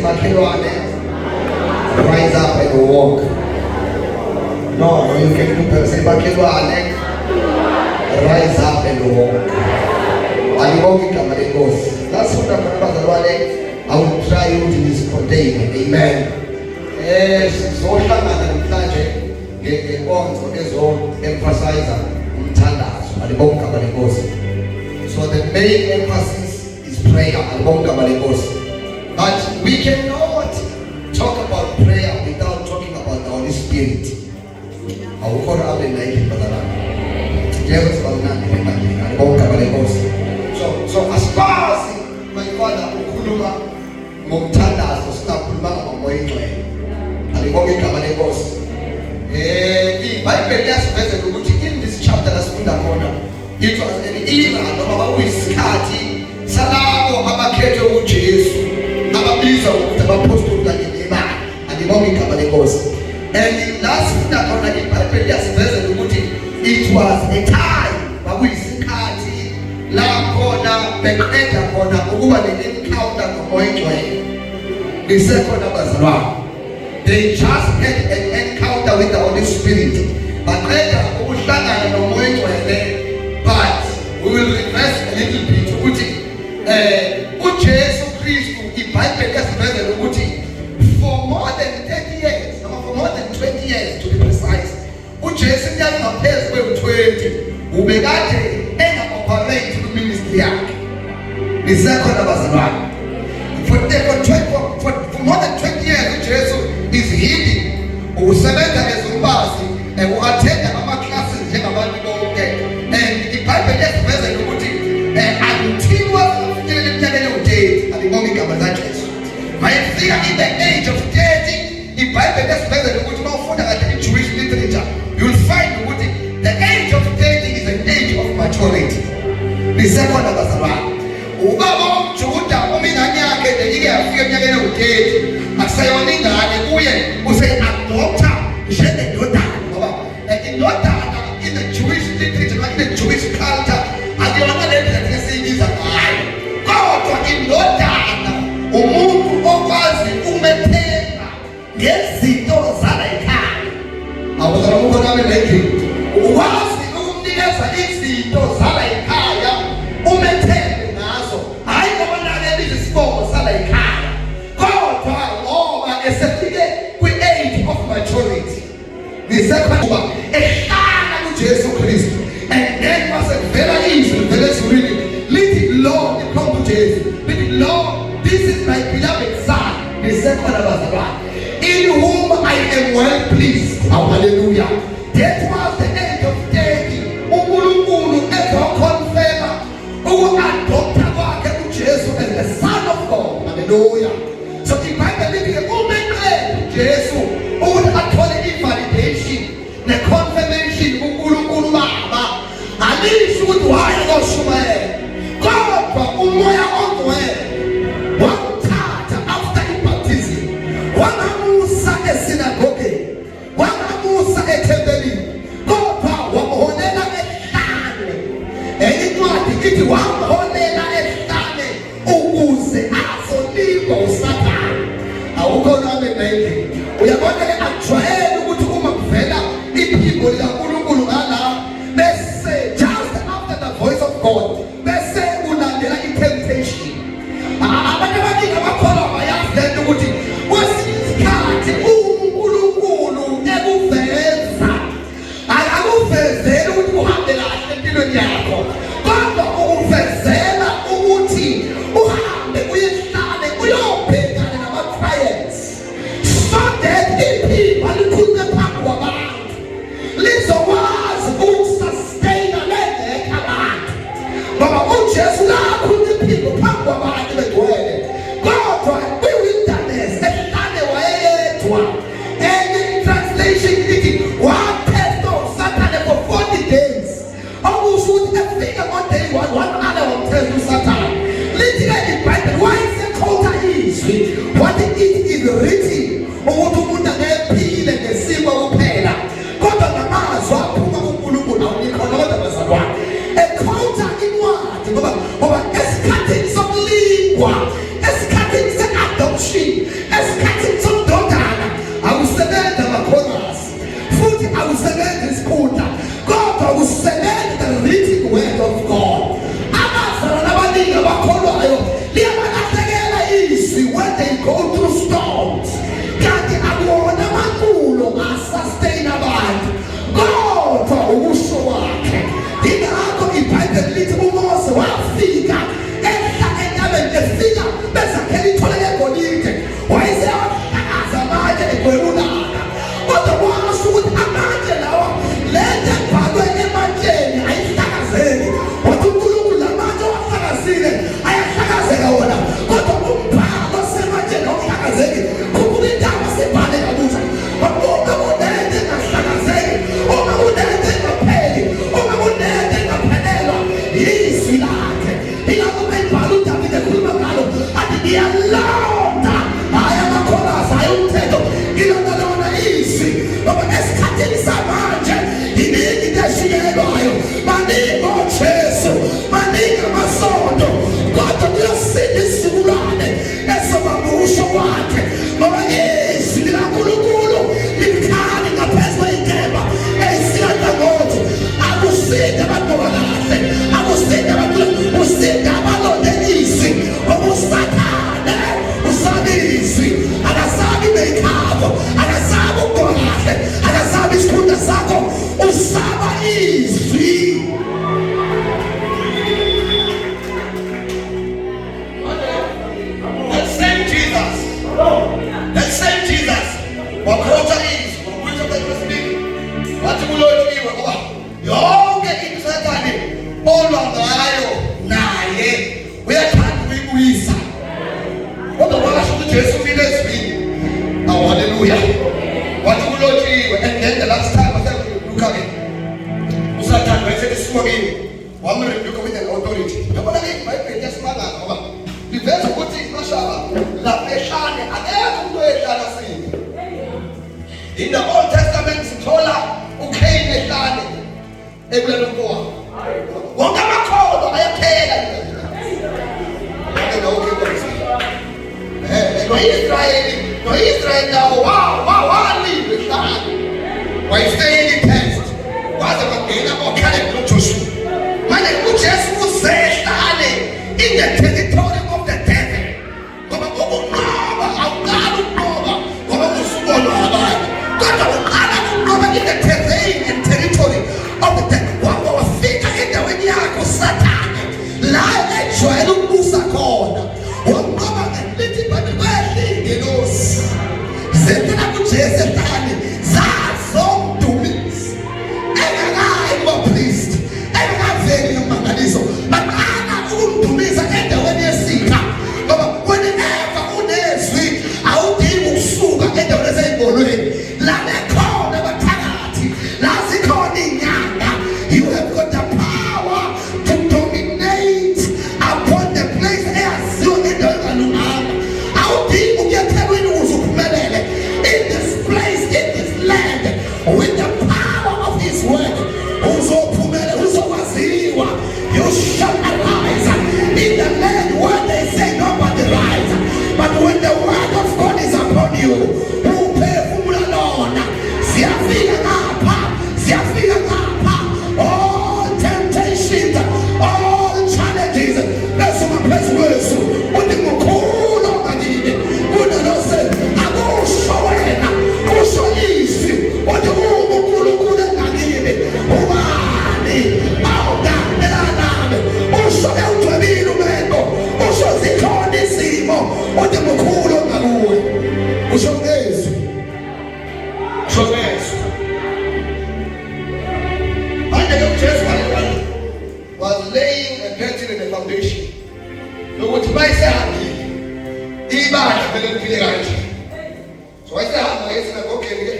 makhelwane, rise up and walk. No, you can do person makhelwane, rise up and walk. Alibongi kama lengosi. That's what I'm bazalwane. I will try you to this container. Amen. Sohlangana namhlanje ngekonzo emphasize umthandazo. Alibongi kama lengosi. So the main emphasis is prayer. Alibongi kama lengosi. But we cannot talk about prayer without talking about the Holy Spirit. Awukona abe naye bazalwane. Jesus balunani emandleni. Alibongi kama lengosi. So as far as my father ukhuluma ngomthandazo singakhuluma ngomoya ingcwele. Alibonge igama lenkosi. iBhayibheli yasiveza ukuthi in this chapter lasifunda khona it was an era noma kuyisikhathi salabo abakhethwe uJesu ababizwa ukuthi abapostoli kanye nemali. Alibonge igama lenkosi. And lasifunda khona iBhayibheli yasiveza ukuthi it was a time bakuyisikhathi la khona beqeda khona ukuba ne-encounter nomoya ingcwele. Ngisekhona bazalwane. They just had an encounter with the Holy Spirit. Baqeda ukuhlangana nomoya ingcwele. But we will reverse a little bit ukuthi uJesu Kristu iBhayibheli yasiveza ukuthi for more than 30 years, for more than 20 years to be precise, uJesu ngaphezu kwe-20 ubekade enga-operate ku-ministry yakhe. Nisekhona bazalwane. For more than 20 years uJesu is healing. Usebenza ngezumbazi u-attenda ama-classes njengabantu bonke. And iBhayibheli yasiveza ukuthi until wafikile eminyakeni ewu-30. Alibonge igama likaJesu. Mayefika in the age of 30, iBhayibheli yasiveza ukuthi uma ufunda kahle i-Jewish literature, you'll find ukuthi the age of 30 is an age of maturity. Nisekhona bazalwane. Ubaba omjuda umingane yakhe ike yafika eminyakeni ewu-30 akusayona ingane kuye use-adopta njengendodana ngoba indodana in the Jewish literature like in the Jewish culture akuyona le ndlela esiyibiza ngayo, kodwa indodana umuntu okwazi ukumethemba ngezinto zala ekhaya. Awuzala ukhona abe nendlela ukwazi ukumnikeza izinto zala ekhaya umethembe ngazo, hayi ngoba nakele isibongo sala ekhaya, kodwa ngoba esefike kwi-age of maturity. Nisekhona ehlala kuJesu Kristu. And then wasevela izwi livela ezulwini lithi Lord, ikhomba uJesu lithi Lord, this is my beloved son. Nisekhona bazalwane, in whom I am well pleased. Oh, hallelujah. That was the age of 30. uNkulunkulu ezokhonfema uku-adopta kwakhe uJesu as the Son of God. Hallelujah. So iBhayibheli lithi umenqele uJesu ukuthi athole i-validation ne-confirmation kuNkulunkulu Baba. Alisho ukuthi wayekoshumayela, kodwa umoya ongcwele wamthatha after i-baptism wangamusa esinagogeni, wangamusa ethempelini, kodwa wamholela ehlane. Incwadi ithi wamholela ehlane ukuze azolikwa uSathane. Awukhona abenayini. Uyabona ke ajwayele ukuthi uma kuvela iphimbo likaNkulunkulu ngala bese just after the voice of God bese ulandela i-temptation. Abantu abaningi abakholwa bayazi lento ukuthi kwesinye isikhathi uNkulunkulu ekuveza akakuvezeli ukuthi uhambe kahle empilweni yakho, kodwa ukuvezela ukuthi uhambe uyehlale uyobhekana nama-trials so that iphimbo likhulume phambi kwabantu lizokwazi ukusustain lengekho abantu. Ngoba uJesu lakhuluma iphimbo phambi kwabantu begcwele, kodwa kwi-wilderness ehlane wayeyedwa. Enye i-translation ithi watesta uSathane for 40 days. Okusho ukuthi efika ngo-day 1 waqala wamtesta uSathane. Lithi-ke iBhayibheli wayesekhotha izwi wathi it is written ukuthi umuntu angephile ngesimo kuphela, kodwa namazwi aphuma kuNkulunkulu awunikhona. Kodwa bazalwane, ekhotha incwadi ngoba esikhathini sokulingwa, esikhathini se-adoption, uJesu vile ezwini. Oh hallelujah. Wathi kulotshiwe and then the last time waseluka ke. Usathana wayesethi simokini. Wamrebuke with an authority. Yabona ke iBhayibheli yasimanga ngoba iveza ukuthi mashaba la eshane akekho umuntu oyehlala sini. In the Old Testament sithola uCain ehlane ekulelo mfowa. Wonke amakhono ayaphela no-Israyeli nawo waliwe ehlane. Wayestayeli test. Waze wangena oKaleb noJoshua. Manje uJesu usehlane in the territory of the devil. Ngoba ukunqoba awuqali ukunqoba ngoba usubona abantu. Kodwa uqala ukunqoba in the terrain and territory of the devil. Wafika endaweni yakho Sathane la ejwayele ukubusa khona. Wanqoba ngelithi bantu bayahlingelosi. Zethina kuJesu ehlane zazomdumisa. Engakayi kuba priest. Engakaveli umangaliso. Baqala ukumdumisa endaweni yesitha. Ngoba whenever unezwi awudingi ukusuka endaweni eseyimbolweni. La bekhona abathakathi. La zikhona inyanga. You have got the power to dominate upon the place eyaziwa ngendawo engalunganga. Awudingi ukuya eThekwini ukuze uphumelele. In this place, in this land, with the power of His word, uzophumelela, uzokwaziwa. You shall arise in the land where they say nobody rise. But when the word of God is upon you, uphefumula lona. Siyafika ngapha, siyafika ngapha. All temptations, all challenges, besuma phezu kwethu. Uthi mkhulu ngakini. Unalose akusho wena, kusho izwi. Uthi uNkulunkulu ngakini. Ubani awudanela nami. Usho ewudwebile umendo. Usho zikhona izimo. Uthi mkhulu ngakuwe. Usho ngezwi. Usho ngezwi. Manje ke uJesu was laying a pattern in the foundation. Lokuthi bayisehambile ibandla vele liphile kanje. So wayesehamba esinagogeni ke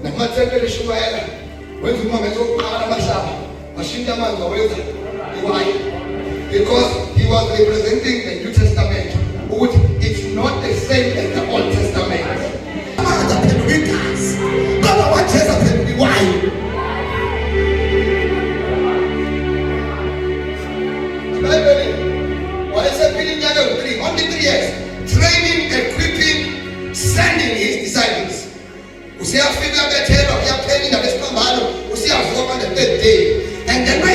namathempeli eshumayela wenza umameza wokuqala amahlaba washintsha amanzi wawenza iwayini because he was representing the New Testament. Ukuthi it's not the same as the Old Testament. Amanzi aphenduka igazi ngoba waJesu aphenduka iwayini. Only 3 years, training, equipping, sending his disciples. Usiyafika Bethel, uyaphela indaba esiphambano, usiyavuka on the 3rd day. And then when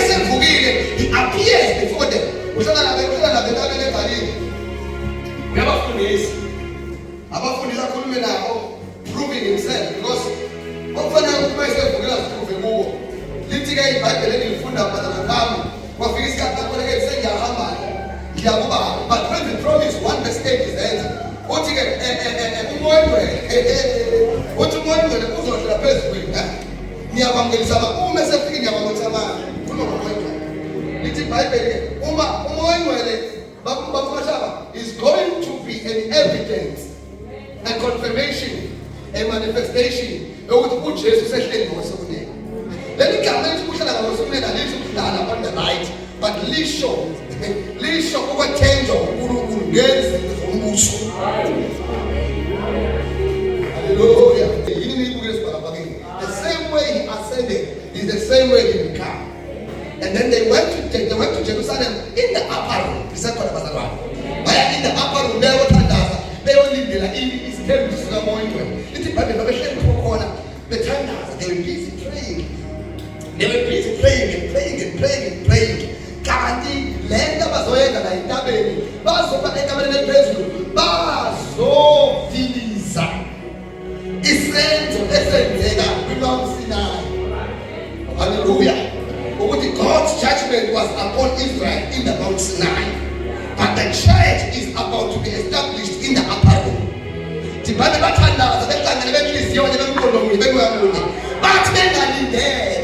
he appears before them. Uhlala nabe entabeni eGalile. Uyabafundisa. Abafundisa akhulume nabo, proving himself because okufanele ukuthi mayesevukela siprove kubo. Lithi ke iBhayibheli elifunda phakathi kwami, wafika isikhathi lapho ke sengiyahamba. But when the promise 1 verse 8 is there, uthi ke umoya uthi umoya uzodlula phezulu kwethu. Niyabamkelisa uma sefika niyabamkelisa abantu. Umoya lithi iBhayibheli uma umoya bafashaba is going to be an evidence, a confirmation, a manifestation ukuthi uJesu sehleli ngosebunene. Leli gama lithi uhlala ngosebunene alisho ukudala on the right, but lisho ukwethenjwa uNkulunkulu ngezinto zombuso. Hallelujah. Yini nibukele sibhalabhakeni. The same way he ascended is the same way he will come. And then they went to Jerusalem in the upper room. Isakhona bazalwane. Baya in the upper room beyothandaza, beyolindela isithembu sikamoya. Lithi iBhayibheli babehleli khona bethandaza. They were busy praying. Kanti lento bazoyenza la entabeni bazoba entabeni ephezulu bazodiliza isenzo esenzeka kuMount Sinai. Hallelujah. Ukuthi God's judgment was upon Israel in the Mount Sinai, but the church is about to be established in the upper room. Tibane bathandaza beqangele benhliziyo bemqondo munye bekuyamunye bathi bengalindele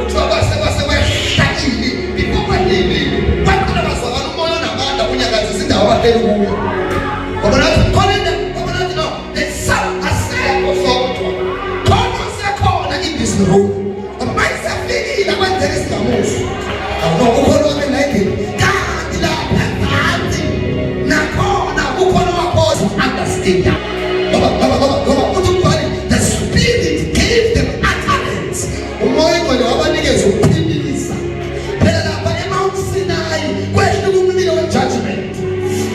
uthoba sekwehla ini before kwendili baqala bazalwana umoya namandla akazi izindawo abahlela kuyo. Ngoba nathi ngoba nathi no, there's some asekho sodwa. Khona sekhona in this room. Abayisafikile kwenzeka isigamuso. Awuno ukhona obenayike. Kanti lapha phansi nakhona ukhona waphosa understand. Ngoba uthi ubani the spirit gave them utterance. Umoya ngcwele wabanikeza ukuphindisa. Phela lapha eMount Sinai kwehla umlilo wejudgment.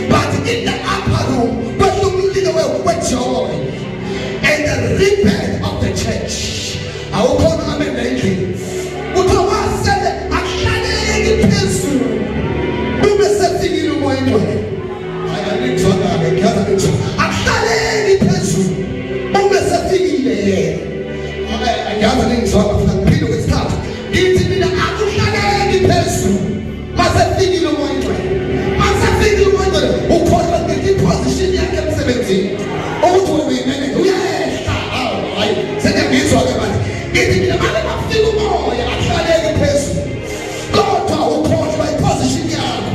But in the upper room kwehla umlilo wejoy and the rebirth of the church. Awukhona amenayike. Utawasele akhaleki phezulu. Ube sefikile umoya ngcwele. Ayangizwakala ngiyaza ukuthi akhaleki phezulu. Ube sefikile yena. Ngiyaza ngizwakala futhi ngiphinde kwesithathu. Ngithi mina akukhaleki phezulu. Masefikile umoya ngcwele. Masefikile umoya ngcwele. Ukhohlwa ngithi position yakhe emsebenzini. Ukuthi wena uyehla. Hayi, sengiyizwa-ke manje. Ngithi mina manje bafika umoya akhaleki phezulu. Kodwa ukhohlwa iposition yakho.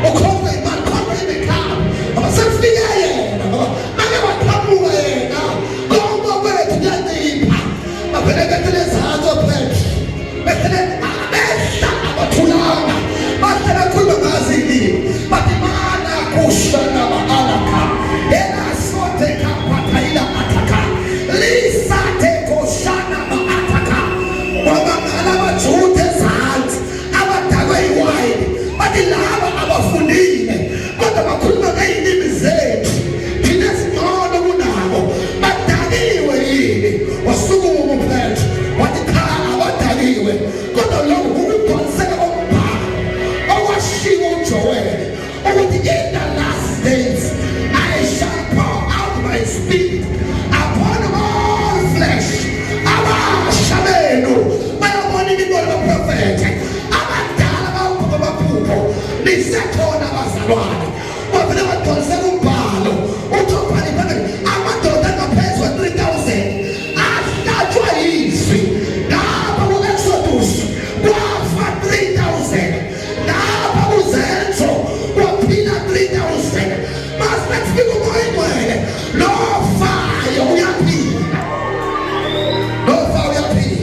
Ukhohlwa imali khona emekhaya. Abasefike yena. Manje baqhamuka yena. Konke kwethu kuyancipha. Babhekele ezantsi ophethe. Bethele abehla abathulanga. Bahlala khuluma ngazi ilimi. Bathi mana kushana ba-alaka. Ela sote kapathaila ataka. Lisate koshana ba-ataka. Wabangala abajuthe ezantsi. Abadakwe iwayini. Bathi laba abafundile. Kodwa bakhuluma ngey'limi zethu. Thina singcono kunabo. Badakiwe yini? Wasukuma umphethe. Wathi cha abadakiwe. Kodwa lokhu kukuphonseka kombhalo. Okwashiwo uJoel. Ukuthi in the last days I shall pour out my spirit upon all flesh. Abasha benu bayabona imibono kaprofethe. Abadala baphupho nisekhona abazalwane. Bavele badonsela umbhalo. Uthobhani phakathi amadoda angaphezu kwa-3,000 ahlatshwa yizwi. Lapha ku-Exodus kwafa 3,000. Lapha kuZenzo kwaphila 3,000. Mase kufika umoya ngcwele. Lo fire uyaphila. Lo fire uyaphila.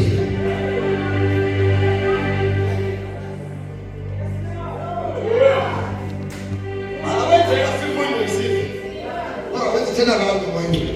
Tena kabi umoya ngcwele.